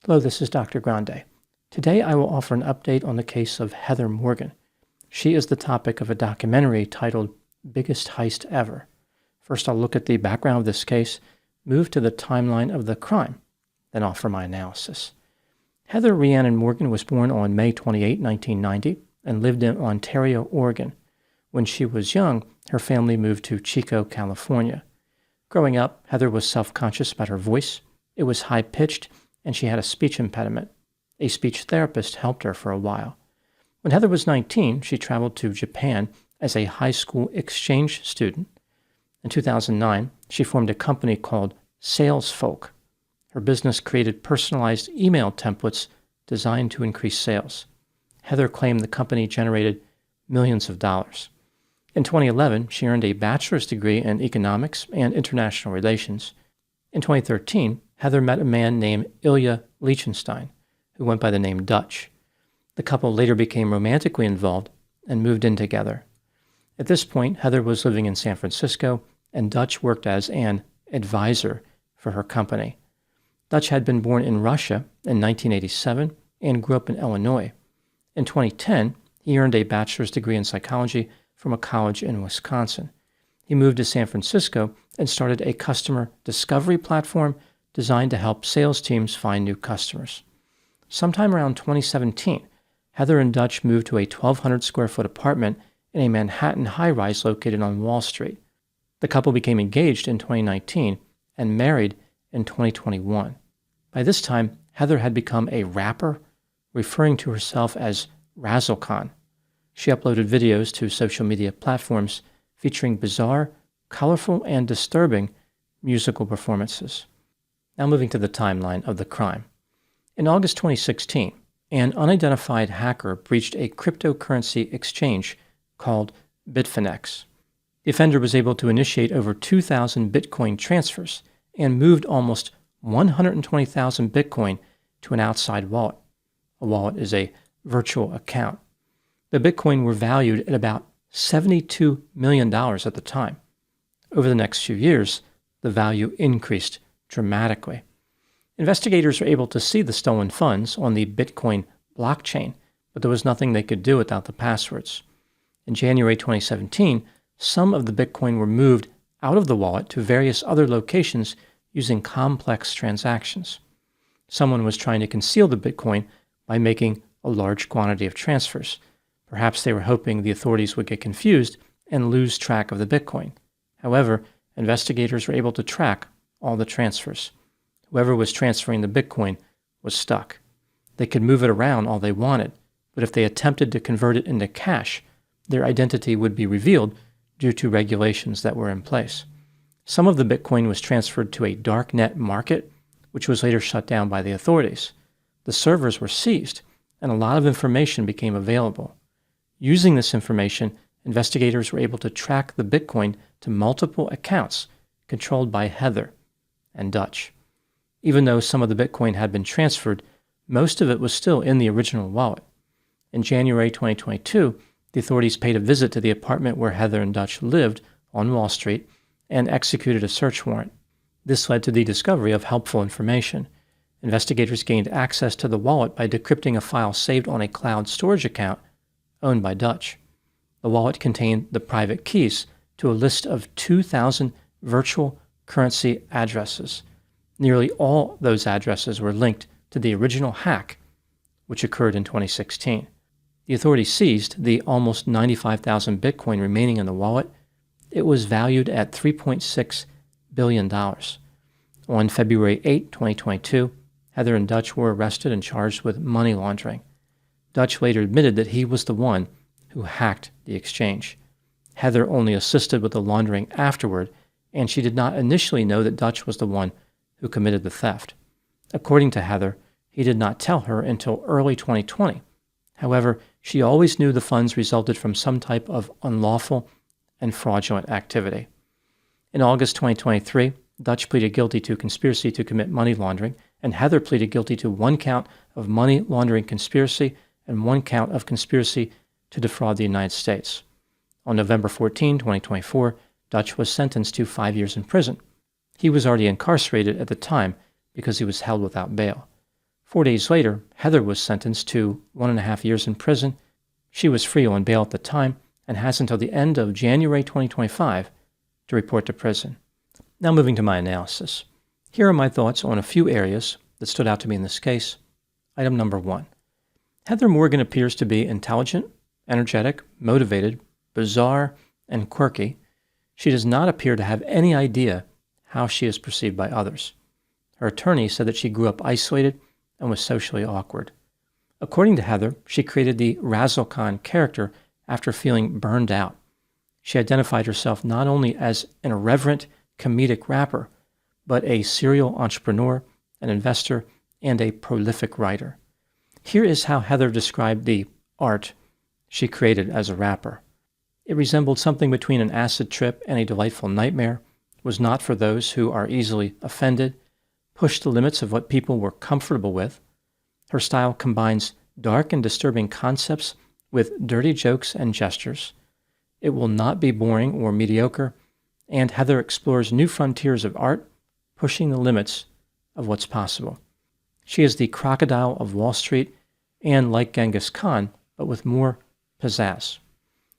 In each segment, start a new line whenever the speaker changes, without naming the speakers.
Hello, this is Dr. Grande. Today I will offer an update on the case of Heather Morgan. She is the topic of a documentary titled Biggest Heist Ever. First, I'll look at the background of this case, move to the timeline of the crime, then offer my analysis. Heather Rhiannon Morgan was born on May 28, 1990, and lived in Ontario, Oregon. When she was young, her family moved to Chico, California. Growing up, Heather was self-conscious about her voice. It was high-pitched, and she had a speech impediment. A speech therapist helped her for a while. When Heather was 19, she traveled to Japan as a high school exchange student. In 2009, she formed a company called SalesFolk. Her business created personalized email templates designed to increase sales. Heather claimed the company generated millions of dollars. In 2011, she earned a bachelor's degree in economics and international relations. In 2013, Heather met a man named Ilya Lichtenstein, who went by the name Dutch. The couple later became romantically involved and moved in together. At this point, Heather was living in San Francisco, and Dutch worked as an advisor for her company. Dutch had been born in Russia in 1987 and grew up in Illinois. In 2010, he earned a bachelor's degree in psychology from a college in Wisconsin. He moved to San Francisco and started a customer discovery platform designed to help sales teams find new customers. Sometime around 2017, Heather and Dutch moved to a 1,200 square foot apartment in a Manhattan high-rise located on Wall Street. The couple became engaged in 2019 and married in 2021. By this time, Heather had become a rapper, referring to herself as Razzlecon. She uploaded videos to social media platforms featuring bizarre, colorful, and disturbing musical performances. Now moving to the timeline of the crime. In August 2016, an unidentified hacker breached a cryptocurrency exchange called Bitfinex. The offender was able to initiate over 2,000 Bitcoin transfers and moved almost 120,000 Bitcoin to an outside wallet. A wallet is a virtual account. The Bitcoin were valued at about $72 million at the time. Over the next few years, the value increased dramatically. Investigators were able to see the stolen funds on the Bitcoin blockchain, but there was nothing they could do without the passwords. In January 2017, some of the Bitcoin were moved out of the wallet to various other locations using complex transactions. Someone was trying to conceal the Bitcoin by making a large quantity of transfers. Perhaps they were hoping the authorities would get confused and lose track of the Bitcoin. However, investigators were able to track all the transfers. Whoever was transferring the Bitcoin was stuck. They could move it around all they wanted, but if they attempted to convert it into cash, their identity would be revealed due to regulations that were in place. Some of the Bitcoin was transferred to a darknet market, which was later shut down by the authorities. The servers were seized, and a lot of information became available. Using this information, investigators were able to track the Bitcoin to multiple accounts controlled by Heather and Dutch. Even though some of the Bitcoin had been transferred, most of it was still in the original wallet. In January 2022, the authorities paid a visit to the apartment where Heather and Dutch lived on Wall Street and executed a search warrant. This led to the discovery of helpful information. Investigators gained access to the wallet by decrypting a file saved on a cloud storage account owned by Dutch. The wallet contained the private keys to a list of 2,000 virtual currency addresses. Nearly all those addresses were linked to the original hack, which occurred in 2016. The authorities seized the almost 95,000 Bitcoin remaining in the wallet. It was valued at $3.6 billion. On February 8, 2022, Heather and Dutch were arrested and charged with money laundering. Dutch later admitted that he was the one who hacked the exchange. Heather only assisted with the laundering afterward, and she did not initially know that Dutch was the one who committed the theft. According to Heather, he did not tell her until early 2020. However, she always knew the funds resulted from some type of unlawful and fraudulent activity. In August 2023, Dutch pleaded guilty to conspiracy to commit money laundering, and Heather pleaded guilty to 1 count of money laundering conspiracy and 1 count of conspiracy to defraud the United States. On November 14, 2024, Dutch was sentenced to 5 years in prison. He was already incarcerated at the time because he was held without bail. 4 days later, Heather was sentenced to 1.5 years in prison. She was free on bail at the time and has until the end of January 2025 to report to prison. Now moving to my analysis. Here are my thoughts on a few areas that stood out to me in this case. Item number 1. Heather Morgan appears to be intelligent, energetic, motivated, bizarre, and quirky. She does not appear to have any idea how she is perceived by others. Her attorney said that she grew up isolated and was socially awkward. According to Heather, she created the Razzle Khan character after feeling burned out. She identified herself not only as an irreverent, comedic rapper, but a serial entrepreneur, an investor, and a prolific writer. Here is how Heather described the art she created as a rapper. It resembled something between an acid trip and a delightful nightmare, was not for those who are easily offended, pushed the limits of what people were comfortable with. Her style combines dark and disturbing concepts with dirty jokes and gestures. It will not be boring or mediocre, and Heather explores new frontiers of art, pushing the limits of what's possible. She is the crocodile of Wall Street and like Genghis Khan, but with more pizzazz.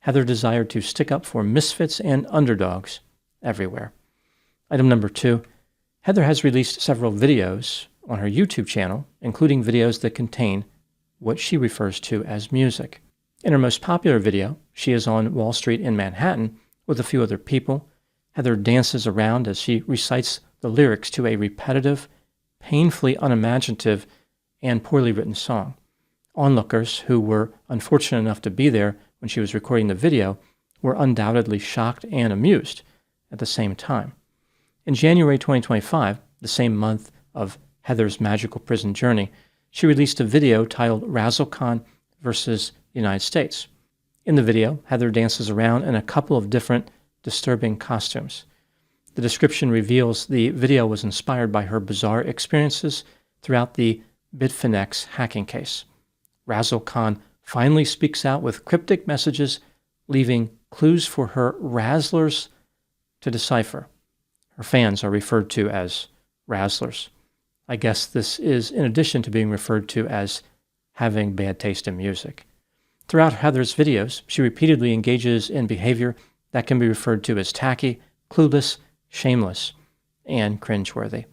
Heather desired to stick up for misfits and underdogs everywhere. Item number 2, Heather has released several videos on her YouTube channel, including videos that contain what she refers to as music. In her most popular video, she is on Wall Street in Manhattan with a few other people. Heather dances around as she recites the lyrics to a repetitive, painfully unimaginative, and poorly written song. Onlookers who were unfortunate enough to be there when she was recording the video were undoubtedly shocked and amused at the same time. In January 2025, the same month of Heather's magical prison journey, she released a video titled Razzle Khan versus the United States. In the video, Heather dances around in a couple of different disturbing costumes. The description reveals the video was inspired by her bizarre experiences throughout the Bitfinex hacking case. Razzle Khan finally speaks out with cryptic messages, leaving clues for her razzlers to decipher. Her fans are referred to as razzlers. I guess this is in addition to being referred to as having bad taste in music. Throughout Heather's videos, she repeatedly engages in behavior that can be referred to as tacky, clueless, shameless, and cringeworthy.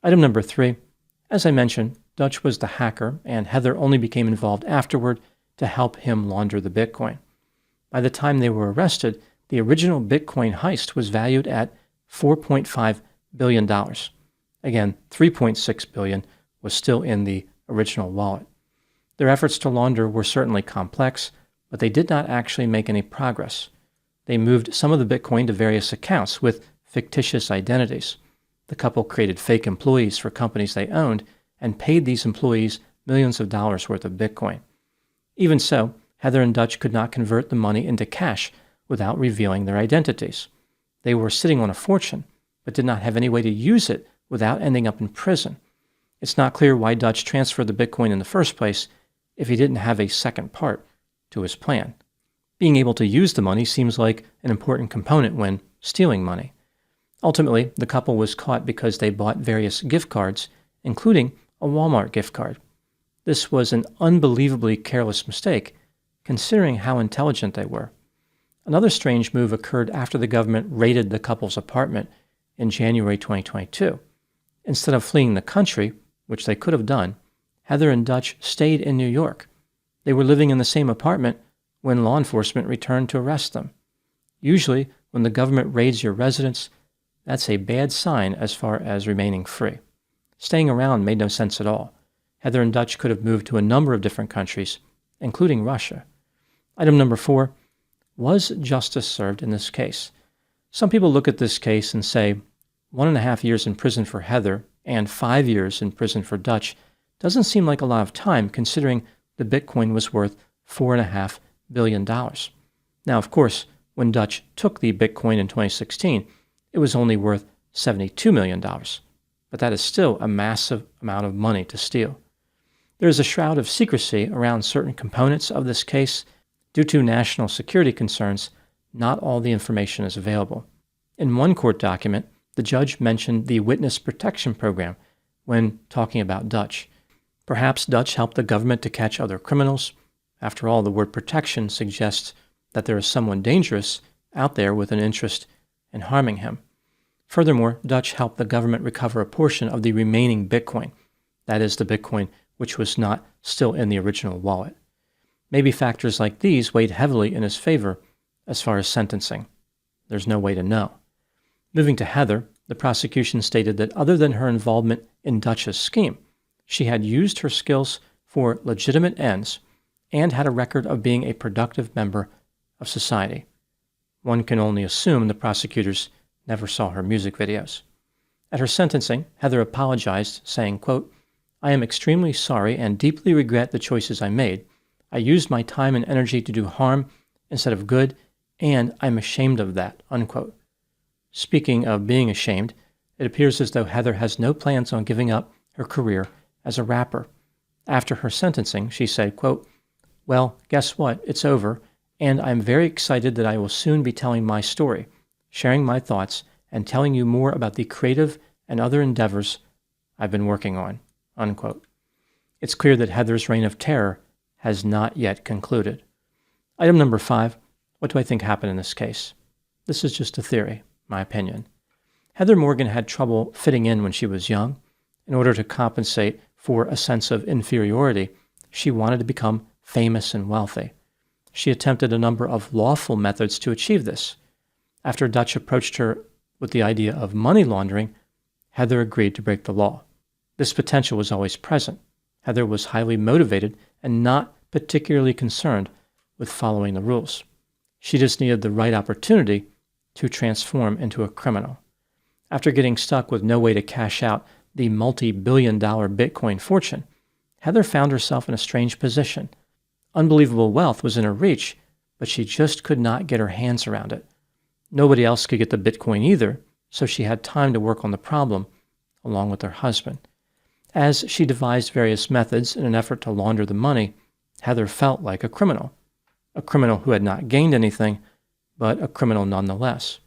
Item number 3. As I mentioned, Dutch was the hacker, and Heather only became involved afterward to help him launder the Bitcoin. By the time they were arrested, the original Bitcoin heist was valued at $4.5 billion. Again, $3.6 billion was still in the original wallet. Their efforts to launder were certainly complex, but they did not actually make any progress. They moved some of the Bitcoin to various accounts with fictitious identities. The couple created fake employees for companies they owned and paid these employees millions of dollars worth of Bitcoin. Even so, Heather and Dutch could not convert the money into cash without revealing their identities. They were sitting on a fortune, but did not have any way to use it without ending up in prison. It's not clear why Dutch transferred the Bitcoin in the first place if he didn't have a second part to his plan. Being able to use the money seems like an important component when stealing money. Ultimately, the couple was caught because they bought various gift cards, including a Walmart gift card. This was an unbelievably careless mistake, considering how intelligent they were. Another strange move occurred after the government raided the couple's apartment in January 2022. Instead of fleeing the country, which they could have done, Heather and Dutch stayed in New York. They were living in the same apartment when law enforcement returned to arrest them. Usually, when the government raids your residence, that's a bad sign as far as remaining free. Staying around made no sense at all. Heather and Dutch could have moved to a number of different countries, including Russia. Item number 4, was justice served in this case? Some people look at this case and say 1.5 years in prison for Heather and 5 years in prison for Dutch doesn't seem like a lot of time considering the Bitcoin was worth $4.5 billion. Now, of course, when Dutch took the Bitcoin in 2016, it was only worth $72 million, but that is still a massive amount of money to steal. There is a shroud of secrecy around certain components of this case. Due to national security concerns, not all the information is available. In one court document, the judge mentioned the Witness Protection Program when talking about Dutch. Perhaps Dutch helped the government to catch other criminals. After all, the word protection suggests that there is someone dangerous out there with an interest in harming him. Furthermore, Dutch helped the government recover a portion of the remaining Bitcoin, that is, the Bitcoin which was not still in the original wallet. Maybe factors like these weighed heavily in his favor as far as sentencing. There's no way to know. Moving to Heather, the prosecution stated that other than her involvement in Dutch's scheme, she had used her skills for legitimate ends and had a record of being a productive member of society. One can only assume the prosecutors never saw her music videos. At her sentencing, Heather apologized, saying, quote, "I am extremely sorry and deeply regret the choices I made. I used my time and energy to do harm instead of good, and I'm ashamed of that," unquote. Speaking of being ashamed, it appears as though Heather has no plans on giving up her career as a rapper. After her sentencing, she said, quote, "Well, guess what? It's over, and I'm very excited that I will soon be telling my story, sharing my thoughts, and telling you more about the creative and other endeavors I've been working on," unquote. It's clear that Heather's reign of terror has not yet concluded. Item number 5, what do I think happened in this case? This is just a theory, my opinion. Heather Morgan had trouble fitting in when she was young. In order to compensate for a sense of inferiority, she wanted to become famous and wealthy. She attempted a number of lawful methods to achieve this. After Dutch approached her with the idea of money laundering, Heather agreed to break the law. This potential was always present. Heather was highly motivated and not particularly concerned with following the rules. She just needed the right opportunity to transform into a criminal. After getting stuck with no way to cash out the multi-billion-dollar Bitcoin fortune, Heather found herself in a strange position. Unbelievable wealth was in her reach, but she just could not get her hands around it. Nobody else could get the Bitcoin either, so she had time to work on the problem, along with her husband. As she devised various methods in an effort to launder the money, Heather felt like a criminal who had not gained anything, but a criminal nonetheless.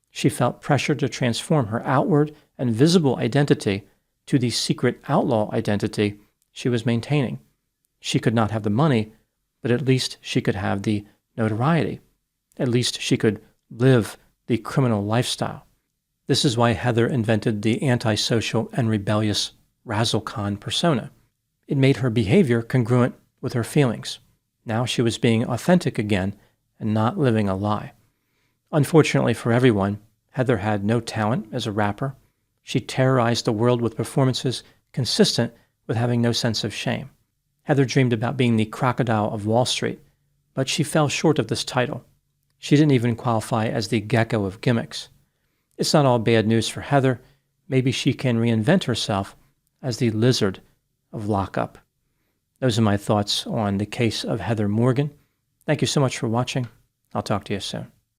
She felt pressure to transform her outward and visible identity to the secret outlaw identity she was maintaining. She could not have the money, but at least she could have the notoriety. At least she could live the criminal lifestyle. This is why Heather invented the antisocial and rebellious Razzle-Khan persona. It made her behavior congruent with her feelings. Now she was being authentic again and not living a lie. Unfortunately for everyone, Heather had no talent as a rapper. She terrorized the world with performances consistent with having no sense of shame. Heather dreamed about being the crocodile of Wall Street, but she fell short of this title. She didn't even qualify as the gecko of gimmicks. It's not all bad news for Heather. Maybe she can reinvent herself as the lizard of lockup. Those are my thoughts on the case of Heather Morgan. Thank you so much for watching. I'll talk to you soon.